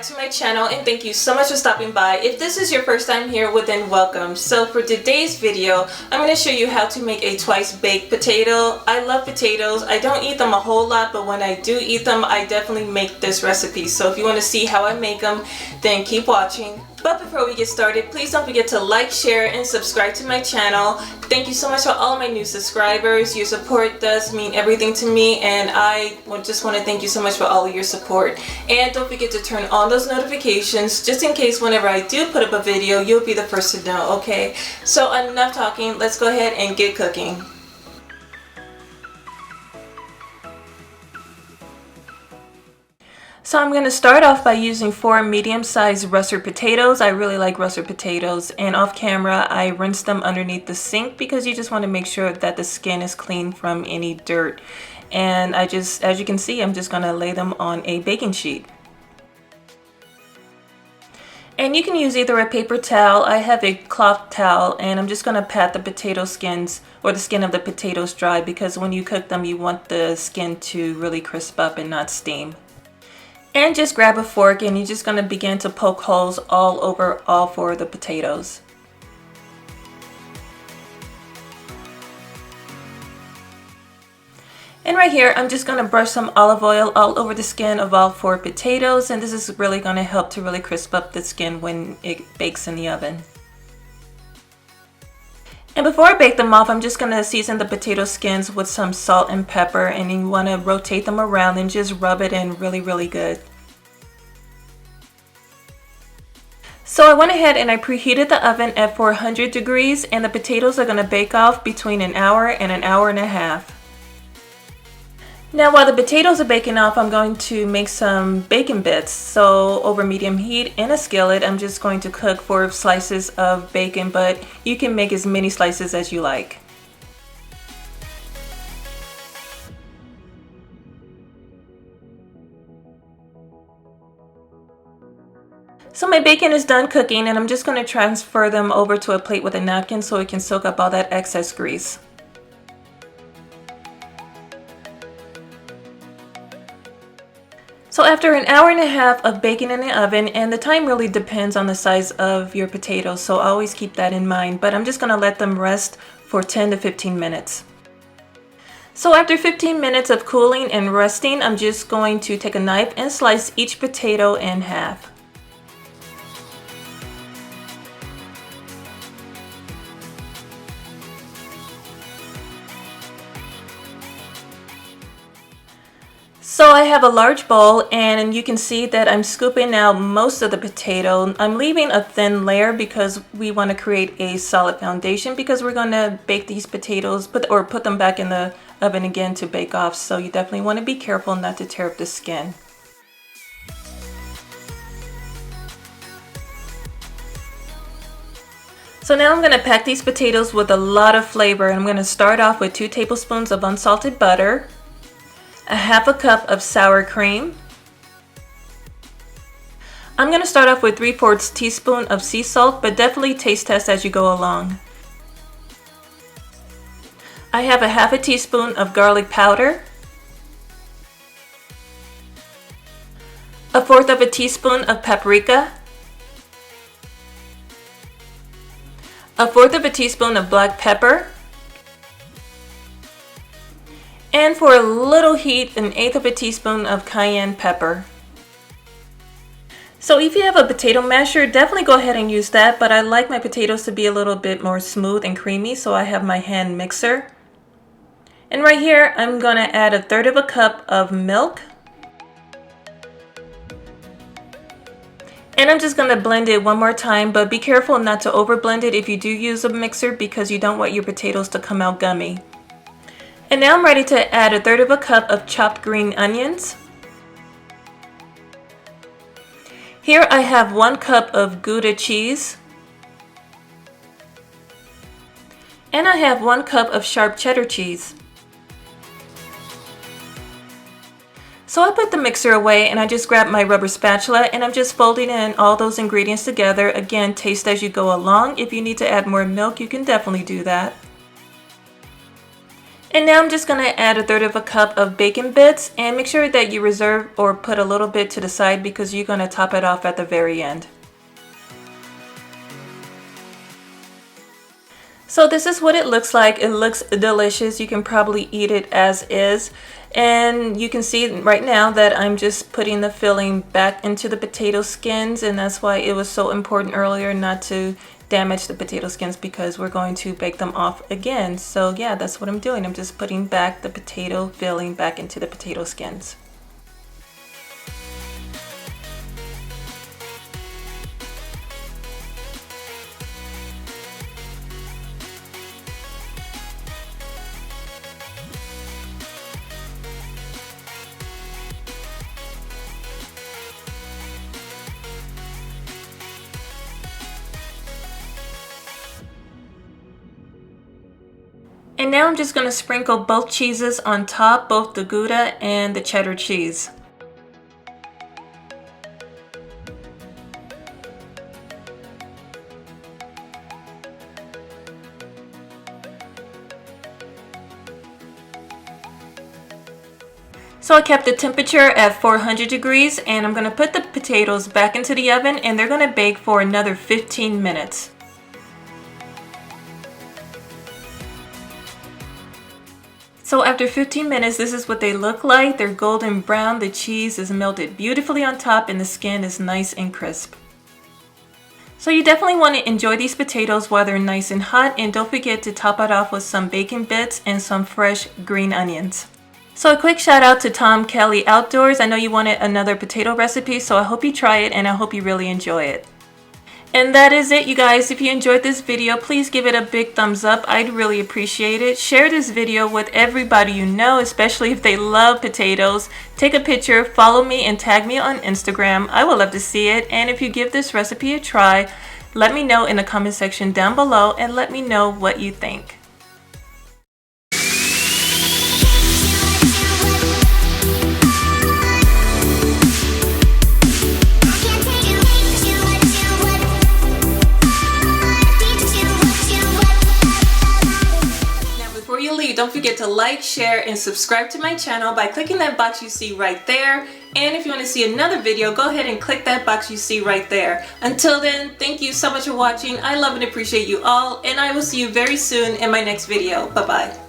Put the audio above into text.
to my channel and thank you so much for stopping by. If this is your first time here, well then welcome. So for today's video, I'm going to show you how to make a twice baked potato. I love potatoes. I don't eat them a whole lot, but when I do eat them, I definitely make this recipe. So if you want to see how I make them, then keep watching. But before we get started, please don't forget to like, share, and subscribe to my channel. Thank you so much for all of my new subscribers. Your support does mean everything to me, and I just want to thank you so much for all of your support. And don't forget to turn on those notifications just in case whenever I do put up a video, you'll be the first to know, okay? So enough talking, let's go ahead and get cooking. So I'm going to start off by using 4 medium-sized russet potatoes. I really like russet potatoes, and off camera I rinse them underneath the sink because you just want to make sure that the skin is clean from any dirt. And as you can see, I'm just going to lay them on a baking sheet. And you can use either a paper towel. I have a cloth towel, and I'm just going to pat the potato skins or the skin of the potatoes dry because when you cook them you want the skin to really crisp up and not steam. And just grab a fork and you're just going to begin to poke holes all over all 4 of the potatoes. And right here I'm just going to brush some olive oil all over the skin of all 4 potatoes, and this is really going to help to really crisp up the skin when it bakes in the oven. And before I bake them off, I'm just going to season the potato skins with some salt and pepper, and you want to rotate them around and just rub it in really good. So I went ahead and I preheated the oven at 400 degrees, and the potatoes are going to bake off between an hour and an hour and a half. Now while the potatoes are baking off, I'm going to make some bacon bits. So over medium heat in a skillet, I'm just going to cook 4 slices of bacon, but you can make as many slices as you like. So my bacon is done cooking, and I'm just going to transfer them over to a plate with a napkin so it can soak up all that excess grease. So after an hour and a half of baking in the oven, and the time really depends on the size of your potatoes, so always keep that in mind, but I'm just going to let them rest for 10 to 15 minutes. So after 15 minutes of cooling and resting, I'm just going to take a knife and slice each potato in half. So I have a large bowl, and you can see that I'm scooping out most of the potato. I'm leaving a thin layer because we want to create a solid foundation, because we're going to bake these potatoes or put them back in the oven again to bake off. So you definitely want to be careful not to tear up the skin. So now I'm going to pack these potatoes with a lot of flavor. I'm going to start off with 2 tablespoons of unsalted butter, a half a cup of sour cream. I'm going to start off with 3/4 teaspoon of sea salt, but definitely taste test as you go along. I have a half a teaspoon of garlic powder, a 1/4 of a teaspoon of paprika, a 1/4 of a teaspoon of black pepper, and for a little heat, an 1/8 of a teaspoon of cayenne pepper. So if you have a potato masher, definitely go ahead and use that, but I like my potatoes to be a little bit more smooth and creamy, so I have my hand mixer. And right here, I'm going to add a 1/3 of a cup of milk. And I'm just going to blend it one more time, but be careful not to over blend it if you do use a mixer, because you don't want your potatoes to come out gummy. And now I'm ready to add a 1/3 of a cup of chopped green onions. Here I have 1 cup of gouda cheese. And I have 1 cup of sharp cheddar cheese. So I put the mixer away and I just grabbed my rubber spatula, and I'm just folding in all those ingredients together. Again, taste as you go along. If you need to add more milk, you can definitely do that. And now I'm just going to add 1/3 cup of bacon bits, and make sure that you reserve or put a little bit to the side because you're going to top it off at the very end. So this is what it looks like. It looks delicious. You can probably eat it as is. And you can see right now that I'm just putting the filling back into the potato skins, and that's why it was so important earlier not to damage the potato skins because we're going to bake them off again. So yeah, that's what I'm doing. I'm just putting back the potato filling back into the potato skins. And now I'm just going to sprinkle both cheeses on top, both the Gouda and the cheddar cheese. So I kept the temperature at 400 degrees, and I'm going to put the potatoes back into the oven, and they're going to bake for another 15 minutes. So after 15 minutes, this is what they look like. They're golden brown, the cheese is melted beautifully on top, and the skin is nice and crisp. So you definitely want to enjoy these potatoes while they're nice and hot, and don't forget to top it off with some bacon bits and some fresh green onions. So a quick shout out to Tom Kelly Outdoors. I know you wanted another potato recipe, so I hope you try it and I hope you really enjoy it. And that is it, you guys. If you enjoyed this video, please give it a big thumbs up. I'd really appreciate it. Share this video with everybody you know, especially if they love potatoes. Take a picture, follow me, and tag me on Instagram. I would love to see it. And if you give this recipe a try, let me know in the comment section down below and let me know what you think. Don't forget to like, share, and subscribe to my channel by clicking that box you see right there. And if you want to see another video, go ahead and click that box you see right there. Until then, thank you so much for watching. I love and appreciate you all, and I will see you very soon in my next video. Bye-bye.